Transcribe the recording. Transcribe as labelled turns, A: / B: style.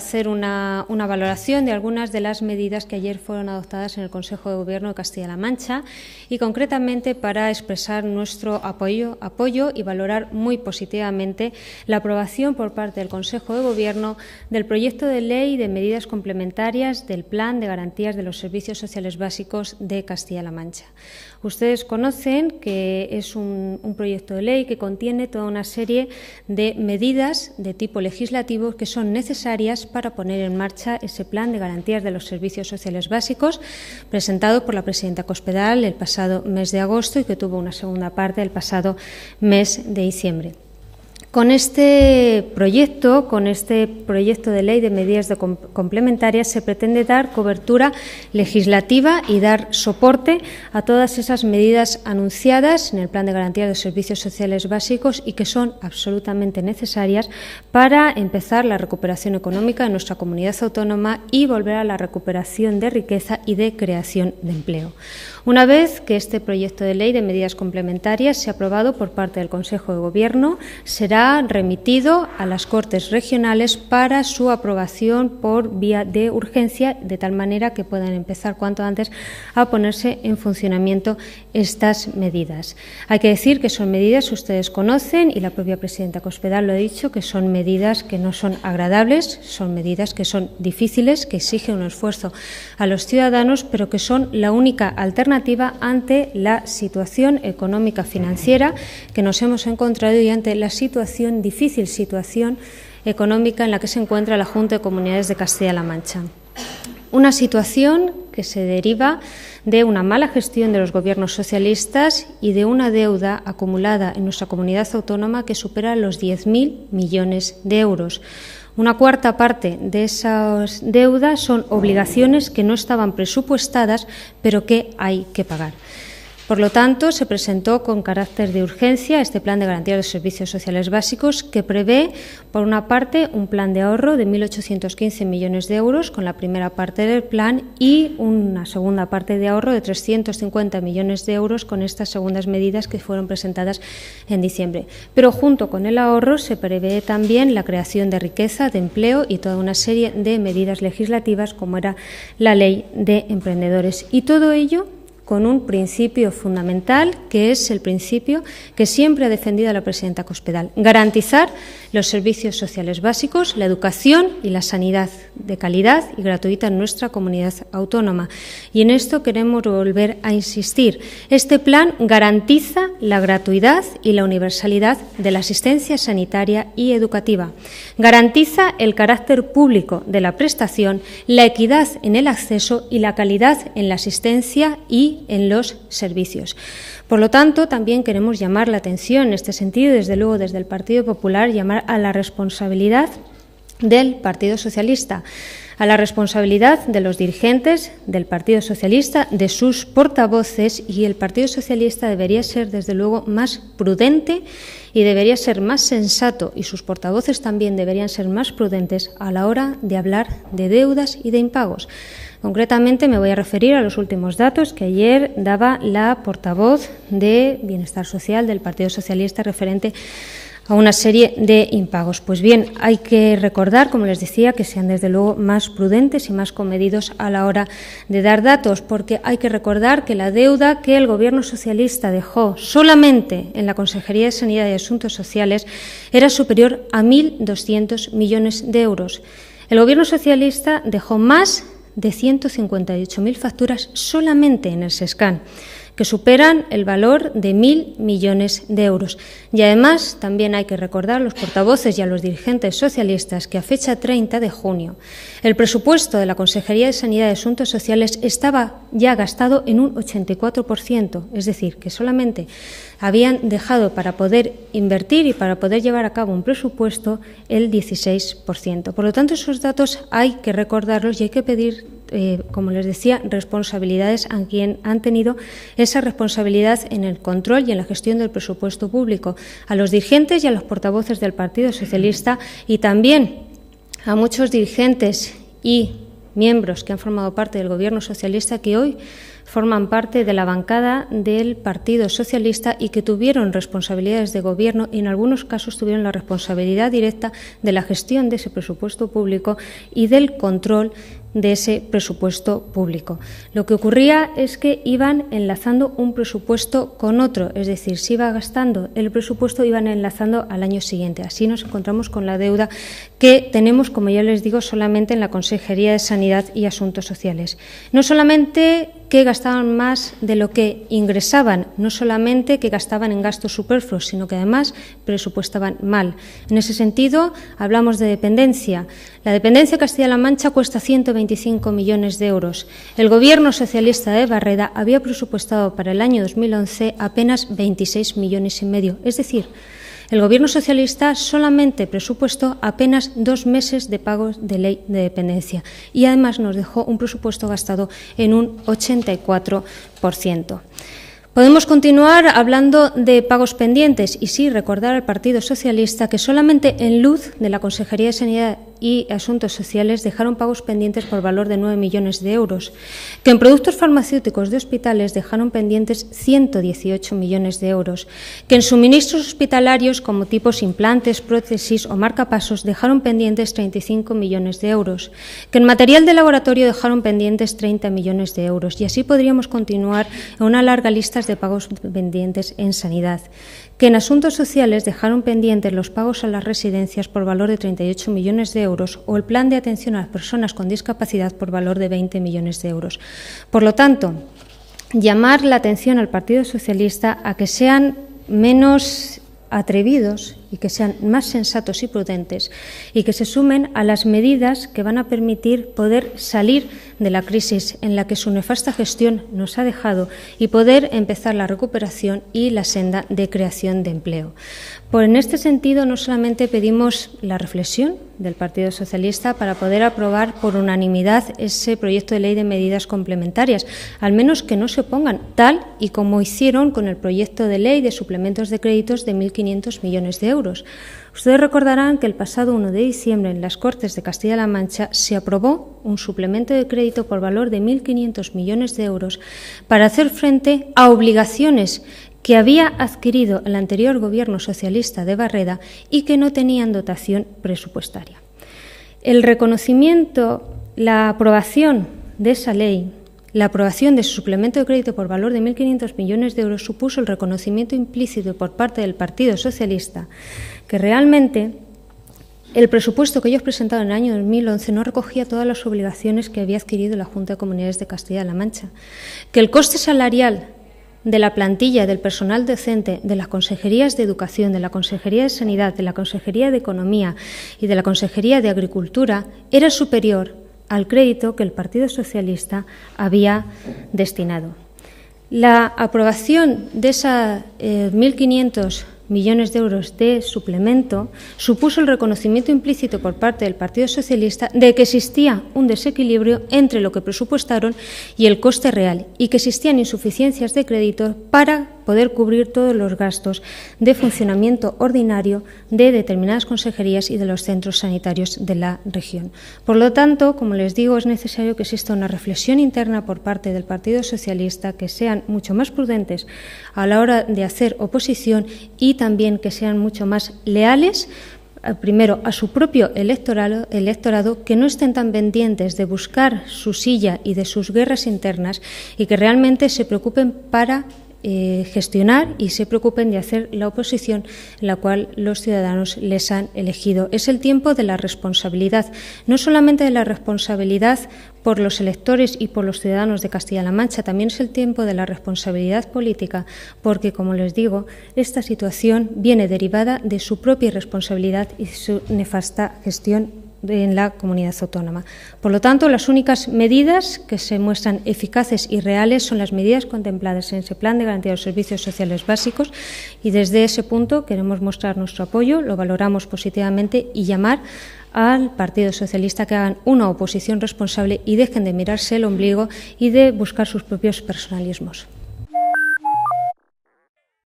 A: hacer una valoración de algunas de las medidas que ayer fueron adoptadas en el Consejo de Gobierno de Castilla-La Mancha y concretamente para expresar nuestro apoyo y valorar muy positivamente la aprobación por parte del Consejo de Gobierno del proyecto de ley de medidas complementarias del Plan de Garantías de los Servicios Sociales Básicos de Castilla-La Mancha. Ustedes conocen que es un proyecto de ley que contiene toda una serie de medidas de tipo legislativo que son necesarias para poner en marcha ese Plan de Garantías de los Servicios Sociales Básicos presentado por la presidenta Cospedal el pasado mes de agosto y que tuvo una segunda parte el pasado mes de diciembre. Con este proyecto de ley de medidas complementarias se pretende dar cobertura legislativa y dar soporte a todas esas medidas anunciadas en el Plan de Garantía de los Servicios Sociales Básicos y que son absolutamente necesarias para empezar la recuperación económica de nuestra comunidad autónoma y volver a la recuperación de riqueza y de creación de empleo. Una vez que este proyecto de ley de medidas complementarias sea aprobado por parte del Consejo de Gobierno, será remitido a las Cortes Regionales para su aprobación por vía de urgencia, de tal manera que puedan empezar cuanto antes a ponerse en funcionamiento estas medidas. Hay que decir que son medidas, ustedes conocen, y la propia presidenta Cospedal lo ha dicho, que son medidas que no son agradables, son medidas que son difíciles, que exigen un esfuerzo a los ciudadanos, pero que son la única alternativa ante la situación económica financiera que nos hemos encontrado y ante la difícil situación económica en la que se encuentra la Junta de Comunidades de Castilla-La Mancha. Una situación que se deriva de una mala gestión de los gobiernos socialistas y de una deuda acumulada en nuestra comunidad autónoma que supera los 10.000 millones de euros. Una cuarta parte de esas deudas son obligaciones que no estaban presupuestadas, pero que hay que pagar. Por lo tanto, se presentó con carácter de urgencia este Plan de Garantía de los Servicios Sociales Básicos que prevé, por una parte, un plan de ahorro de 1.815 millones de euros con la primera parte del plan y una segunda parte de ahorro de 350 millones de euros con estas segundas medidas que fueron presentadas en diciembre. Pero junto con el ahorro se prevé también la creación de riqueza, de empleo y toda una serie de medidas legislativas como era la Ley de Emprendedores. Y todo ello con un principio fundamental, que es el principio que siempre ha defendido la presidenta Cospedal: garantizar los servicios sociales básicos, la educación y la sanidad de calidad y gratuita en nuestra comunidad autónoma. Y en esto queremos volver a insistir. Este plan garantiza la gratuidad y la universalidad de la asistencia sanitaria y educativa. Garantiza el carácter público de la prestación, la equidad en el acceso y la calidad en la asistencia y en los servicios. Por lo tanto, también queremos llamar la atención en este sentido, desde luego desde el Partido Popular, llamar a la responsabilidad del Partido Socialista, a la responsabilidad de los dirigentes del Partido Socialista, de sus portavoces, y el Partido Socialista debería ser, desde luego, más prudente y debería ser más sensato, y sus portavoces también deberían ser más prudentes a la hora de hablar de deudas y de impagos. Concretamente me voy a referir a los últimos datos que ayer daba la portavoz de Bienestar Social del Partido Socialista referente a una serie de impagos. Pues bien, hay que recordar, como les decía, que sean desde luego más prudentes y más comedidos a la hora de dar datos, porque hay que recordar que la deuda que el Gobierno socialista dejó solamente en la Consejería de Sanidad y Asuntos Sociales era superior a 1.200 millones de euros. El Gobierno socialista dejó más de 158.000 facturas solamente en el SESCAN, que superan el valor de 1.000 millones de euros. Y además también hay que recordar a los portavoces y a los dirigentes socialistas que a fecha 30 de junio el presupuesto de la Consejería de Sanidad y Asuntos Sociales estaba ya gastado en un 84%, es decir, que solamente habían dejado para poder invertir y para poder llevar a cabo un presupuesto el 16%. Por lo tanto, esos datos hay que recordarlos y hay que pedir, como les decía, responsabilidades a quien han tenido esa responsabilidad en el control y en la gestión del presupuesto público, a los dirigentes y a los portavoces del Partido Socialista y también a muchos dirigentes y miembros que han formado parte del Gobierno socialista que hoy forman parte de la bancada del Partido Socialista y que tuvieron responsabilidades de gobierno y en algunos casos tuvieron la responsabilidad directa de la gestión de ese presupuesto público y del control de ese presupuesto público. Lo que ocurría es que iban enlazando un presupuesto con otro, es decir, se iba gastando el presupuesto, iban enlazando al año siguiente. Así nos encontramos con la deuda que tenemos, como ya les digo, solamente en la Consejería de Sanidad y Asuntos Sociales. No solamente que gastaban más de lo que ingresaban, no solamente que gastaban en gastos superfluos, sino que además presupuestaban mal. En ese sentido, hablamos de dependencia. La dependencia de Castilla-La Mancha cuesta 125 millones de euros. El Gobierno socialista de Barreda había presupuestado para el año 2011 apenas 26 millones y medio. Es decir, el Gobierno socialista solamente presupuestó apenas 2 meses de pagos de ley de dependencia y además nos dejó un presupuesto gastado en un 84%. Podemos continuar hablando de pagos pendientes y sí recordar al Partido Socialista que solamente en luz de la Consejería de Sanidad y Asuntos Sociales dejaron pagos pendientes por valor de 9 millones de euros, que en productos farmacéuticos de hospitales dejaron pendientes 118 millones de euros, que en suministros hospitalarios como tipos implantes, prótesis o marcapasos dejaron pendientes 35 millones de euros, que en material de laboratorio dejaron pendientes 30 millones de euros y así podríamos continuar en una larga lista de pagos pendientes en sanidad, que en asuntos sociales dejaron pendientes los pagos a las residencias por valor de 38 millones de euros o el plan de atención a las personas con discapacidad por valor de 20 millones de euros. Por lo tanto, llamar la atención al Partido Socialista a que sean menos atrevidos y que sean más sensatos y prudentes y que se sumen a las medidas que van a permitir poder salir de la crisis en la que su nefasta gestión nos ha dejado y poder empezar la recuperación y la senda de creación de empleo. En este sentido, no solamente pedimos la reflexión del Partido Socialista para poder aprobar por unanimidad ese proyecto de ley de medidas complementarias, al menos que no se opongan, tal y como hicieron con el proyecto de ley de suplementos de créditos de 1.500 millones de euros. Ustedes recordarán que el pasado 1 de diciembre en las Cortes de Castilla-La Mancha se aprobó un suplemento de crédito por valor de 1.500 millones de euros para hacer frente a obligaciones que había adquirido el anterior Gobierno socialista de Barreda y que no tenían dotación presupuestaria. El reconocimiento, la aprobación de esa ley, la aprobación de su suplemento de crédito por valor de 1.500 millones de euros supuso el reconocimiento implícito por parte del Partido Socialista que realmente el presupuesto que ellos presentaron en el año 2011 no recogía todas las obligaciones que había adquirido la Junta de Comunidades de Castilla-La Mancha, que el coste salarial de la plantilla del personal docente de las consejerías de Educación, de la Consejería de Sanidad, de la Consejería de Economía y de la Consejería de Agricultura era superior al crédito que el Partido Socialista había destinado. La aprobación de esa 1.500 millones de euros de suplemento supuso el reconocimiento implícito por parte del Partido Socialista de que existía un desequilibrio entre lo que presupuestaron y el coste real y que existían insuficiencias de crédito para poder cubrir todos los gastos de funcionamiento ordinario de determinadas consejerías y de los centros sanitarios de la región. Por lo tanto, como les digo, es necesario que exista una reflexión interna por parte del Partido Socialista, que sean mucho más prudentes a la hora de hacer oposición y también que sean mucho más leales primero a su propio electorado, que no estén tan pendientes de buscar su silla y de sus guerras internas y que realmente se preocupen para gestionar y se preocupen de hacer la oposición en la cual los ciudadanos les han elegido. Es el tiempo de la responsabilidad, no solamente de la responsabilidad por los electores y por los ciudadanos de Castilla-La Mancha, también es el tiempo de la responsabilidad política, porque, como les digo, esta situación viene derivada de su propia irresponsabilidad y su nefasta gestión en la comunidad autónoma. Por lo tanto, las únicas medidas que se muestran eficaces y reales son las medidas contempladas en ese Plan de Garantía de los Servicios Sociales Básicos y desde ese punto queremos mostrar nuestro apoyo, lo valoramos positivamente y llamar al Partido Socialista que hagan una oposición responsable y dejen de mirarse el ombligo y de buscar sus propios personalismos.